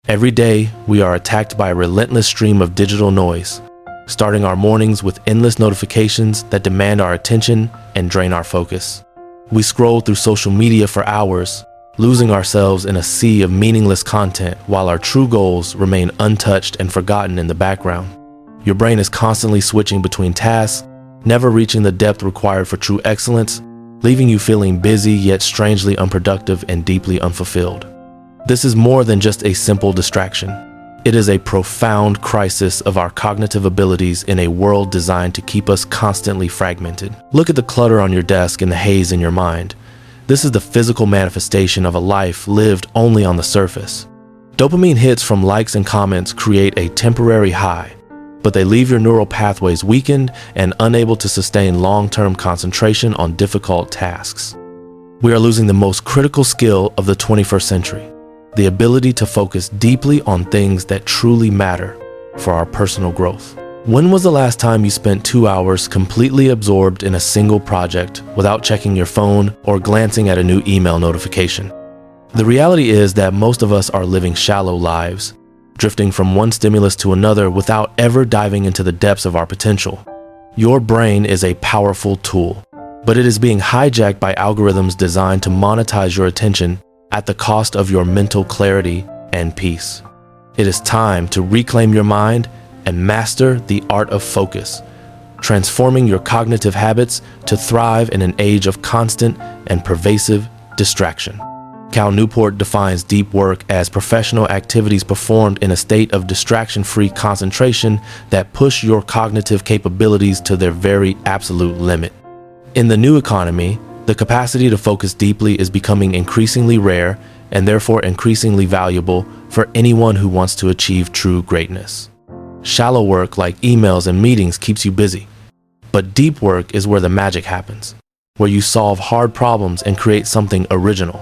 Every day, we are attacked by a relentless stream of digital noise, starting our mornings with endless notifications that demand our attention and drain our focus. We scroll through social media for hours, losing ourselves in a sea of meaningless content while our true goals remain untouched and forgotten in the background. Your brain is constantly switching between tasks, never reaching the depth required for true excellence, leaving you feeling busy yet strangely unproductive and deeply unfulfilled. This is more than just a simple distraction. It is a profound crisis of our cognitive abilities in a world designed to keep us constantly fragmented. Look at the clutter on your desk and the haze in your mind. This is the physical manifestation of a life lived only on the surface. Dopamine hits from likes and comments create a temporary high, but they leave your neural pathways weakened and unable to sustain long-term concentration on difficult tasks. We are losing the most critical skill of the 21st century, the ability to focus deeply on things that truly matter for our personal growth. When was the last time you spent 2 hours completely absorbed in a single project without checking your phone or glancing at a new email notification? The reality is that most of us are living shallow lives, drifting from one stimulus to another without ever diving into the depths of our potential. Your brain is a powerful tool, but it is being hijacked by algorithms designed to monetize your attention at the cost of your mental clarity and peace. It is time to reclaim your mind and master the art of focus, transforming your cognitive habits to thrive in an age of constant and pervasive distraction. Cal Newport defines deep work as professional activities performed in a state of distraction-free concentration that push your cognitive capabilities to their very absolute limit. In the new economy, the capacity to focus deeply is becoming increasingly rare and therefore increasingly valuable for anyone who wants to achieve true greatness. Shallow work like emails and meetings keeps you busy, but deep work is where the magic happens, where you solve hard problems and create something original.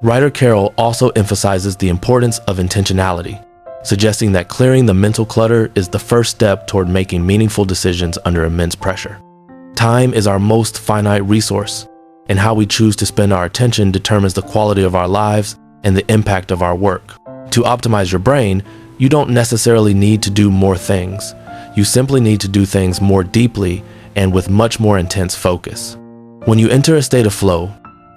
Writer Carroll also emphasizes the importance of intentionality, suggesting that clearing the mental clutter is the first step toward making meaningful decisions under immense pressure. Time is our most finite resource, and how we choose to spend our attention determines the quality of our lives and the impact of our work. To optimize your brain, you don't necessarily need to do more things. You simply need to do things more deeply and with much more intense focus. When you enter a state of flow,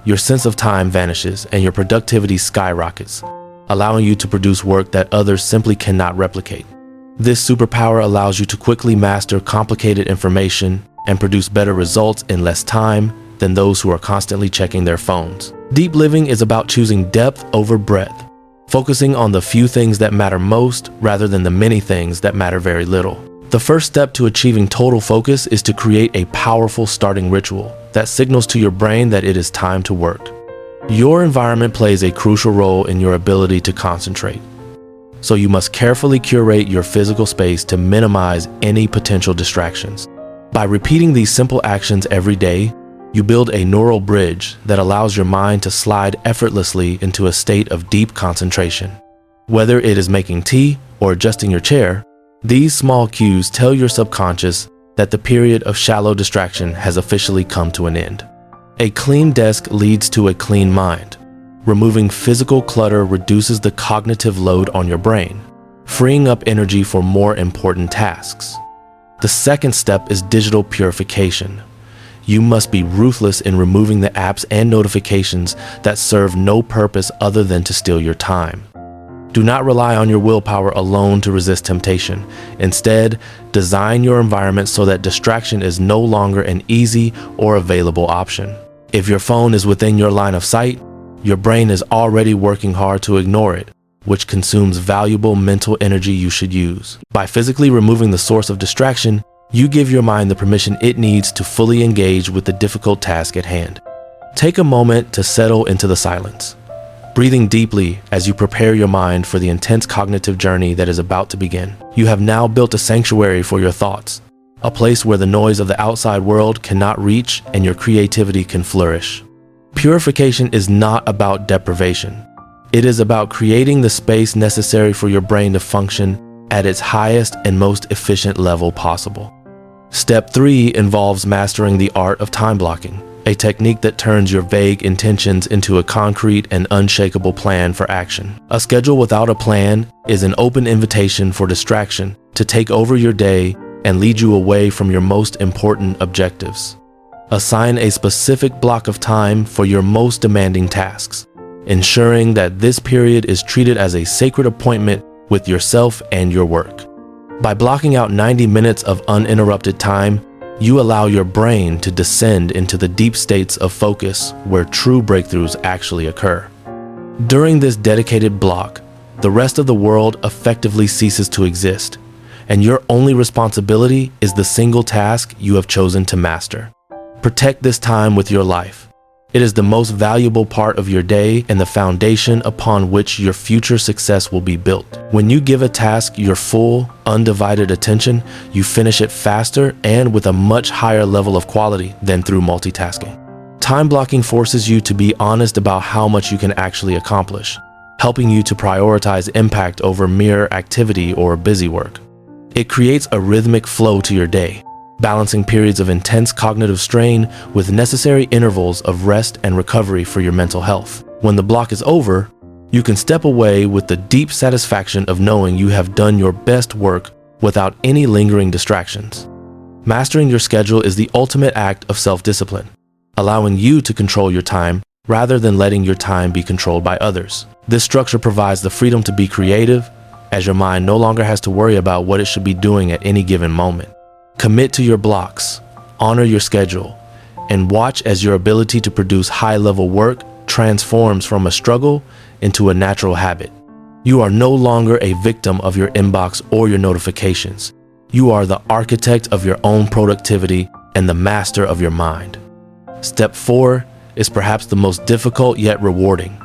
your sense of time vanishes and your productivity skyrockets, allowing you to produce work that others simply cannot replicate. This superpower allows you to quickly master complicated information and produce better results in less time than those who are constantly checking their phones. Deep living is about choosing depth over breadth, focusing on the few things that matter most rather than the many things that matter very little. The first step to achieving total focus is to create a powerful starting ritual that signals to your brain that it is time to work. Your environment plays a crucial role in your ability to concentrate, so you must carefully curate your physical space to minimize any potential distractions. By repeating these simple actions every day, you build a neural bridge that allows your mind to slide effortlessly into a state of deep concentration. Whether it is making tea or adjusting your chair, these small cues tell your subconscious that the period of shallow distraction has officially come to an end. A clean desk leads to a clean mind. Removing physical clutter reduces the cognitive load on your brain, freeing up energy for more important tasks. The second step is digital purification. You must be ruthless in removing the apps and notifications that serve no purpose other than to steal your time. Do not rely on your willpower alone to resist temptation. Instead, design your environment so that distraction is no longer an easy or available option. If your phone is within your line of sight, your brain is already working hard to ignore it, which consumes valuable mental energy you should use. By physically removing the source of distraction, you give your mind the permission it needs to fully engage with the difficult task at hand. Take a moment to settle into the silence, breathing deeply as you prepare your mind for the intense cognitive journey that is about to begin. You have now built a sanctuary for your thoughts, a place where the noise of the outside world cannot reach and your creativity can flourish. Purification is not about deprivation. It is about creating the space necessary for your brain to function at its highest and most efficient level possible. Step 3 involves mastering the art of time blocking, a technique that turns your vague intentions into a concrete and unshakable plan for action. A schedule without a plan is an open invitation for distraction to take over your day and lead you away from your most important objectives. Assign a specific block of time for your most demanding tasks, ensuring that this period is treated as a sacred appointment with yourself and your work. By blocking out 90 minutes of uninterrupted time, you allow your brain to descend into the deep states of focus where true breakthroughs actually occur. During this dedicated block, the rest of the world effectively ceases to exist, and your only responsibility is the single task you have chosen to master. Protect this time with your life. It is the most valuable part of your day and the foundation upon which your future success will be built. When you give a task your full, undivided attention, you finish it faster and with a much higher level of quality than through multitasking. Time blocking forces you to be honest about how much you can actually accomplish, helping you to prioritize impact over mere activity or busy work. It creates a rhythmic flow to your day, balancing periods of intense cognitive strain with necessary intervals of rest and recovery for your mental health. When the block is over, you can step away with the deep satisfaction of knowing you have done your best work without any lingering distractions. Mastering your schedule is the ultimate act of self-discipline, allowing you to control your time rather than letting your time be controlled by others. This structure provides the freedom to be creative, as your mind no longer has to worry about what it should be doing at any given moment. Commit to your blocks, honor your schedule, and watch as your ability to produce high-level work transforms from a struggle into a natural habit. You are no longer a victim of your inbox or your notifications. You are the architect of your own productivity and the master of your mind. Step 4 is perhaps the most difficult yet rewarding.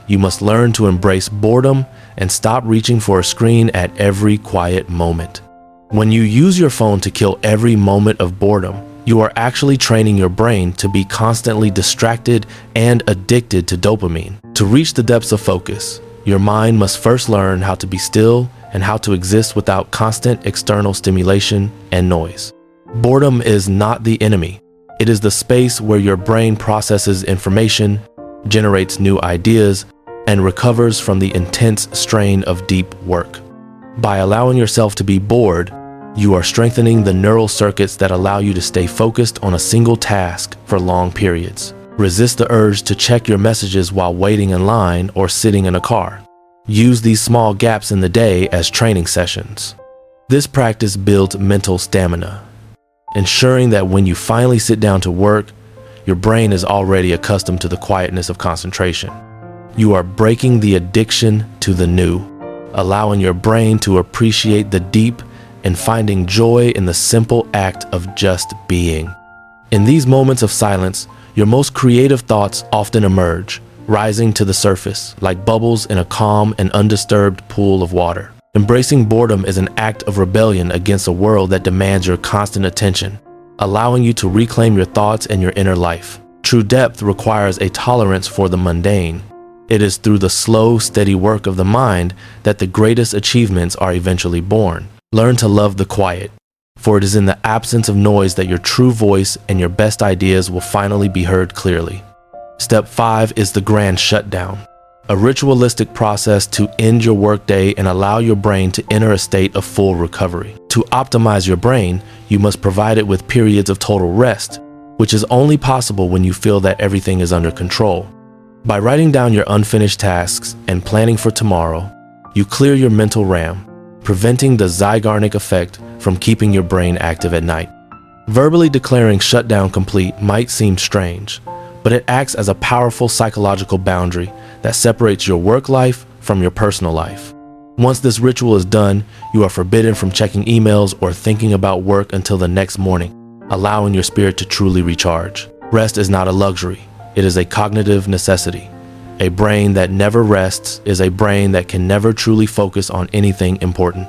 You must learn to embrace boredom and stop reaching for a screen at every quiet moment. When you use your phone to kill every moment of boredom, you are actually training your brain to be constantly distracted and addicted to dopamine. To reach the depths of focus, your mind must first learn how to be still and how to exist without constant external stimulation and noise. Boredom is not the enemy. It is the space where your brain processes information, generates new ideas, and recovers from the intense strain of deep work. By allowing yourself to be bored, you are strengthening the neural circuits that allow you to stay focused on a single task for long periods. Resist the urge to check your messages while waiting in line or sitting in a car. Use these small gaps in the day as training sessions. This practice builds mental stamina, ensuring that when you finally sit down to work, your brain is already accustomed to the quietness of concentration. You are breaking the addiction to the new, allowing your brain to appreciate the deep and finding joy in the simple act of just being. In these moments of silence, your most creative thoughts often emerge, rising to the surface like bubbles in a calm and undisturbed pool of water. Embracing boredom is an act of rebellion against a world that demands your constant attention, allowing you to reclaim your thoughts and your inner life. True depth requires a tolerance for the mundane. It is through the slow, steady work of the mind that the greatest achievements are eventually born. Learn to love the quiet, for it is in the absence of noise that your true voice and your best ideas will finally be heard clearly. Step 5 is the Grand Shutdown, a ritualistic process to end your workday and allow your brain to enter a state of full recovery. To optimize your brain, you must provide it with periods of total rest, which is only possible when you feel that everything is under control. By writing down your unfinished tasks and planning for tomorrow, you clear your mental RAM, preventing the Zeigarnik effect from keeping your brain active at night. Verbally declaring shutdown complete might seem strange, but it acts as a powerful psychological boundary that separates your work life from your personal life. Once this ritual is done, you are forbidden from checking emails or thinking about work until the next morning, allowing your spirit to truly recharge. Rest is not a luxury, it is a cognitive necessity. A brain that never rests is a brain that can never truly focus on anything important.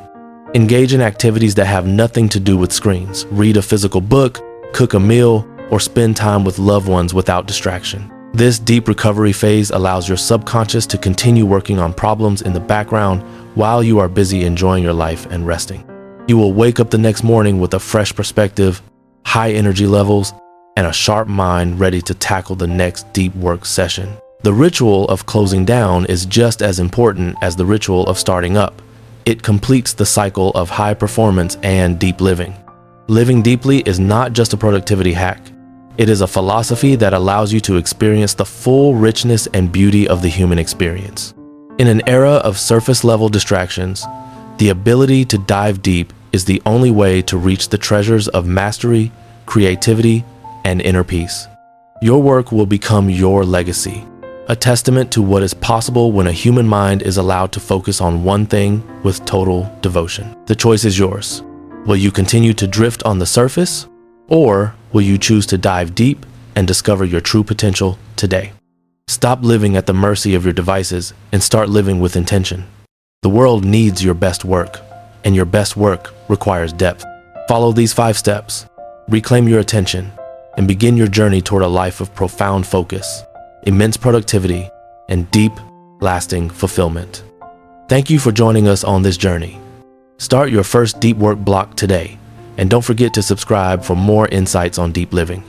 Engage in activities that have nothing to do with screens. Read a physical book, cook a meal, or spend time with loved ones without distraction. This deep recovery phase allows your subconscious to continue working on problems in the background while you are busy enjoying your life and resting. You will wake up the next morning with a fresh perspective, high energy levels, and a sharp mind ready to tackle the next deep work session. The ritual of closing down is just as important as the ritual of starting up. It completes the cycle of high performance and deep living. Living deeply is not just a productivity hack. It is a philosophy that allows you to experience the full richness and beauty of the human experience. In an era of surface-level distractions, the ability to dive deep is the only way to reach the treasures of mastery, creativity, and inner peace. Your work will become your legacy, a testament to what is possible when a human mind is allowed to focus on one thing with total devotion. The choice is yours. Will you continue to drift on the surface, or will you choose to dive deep and discover your true potential today? Stop living at the mercy of your devices and start living with intention. The world needs your best work, and your best work requires depth. Follow these 5 steps, reclaim your attention, and begin your journey toward a life of profound focus, immense productivity, and deep, lasting fulfillment. Thank you for joining us on this journey. Start your first deep work block today, and don't forget to subscribe for more insights on deep living.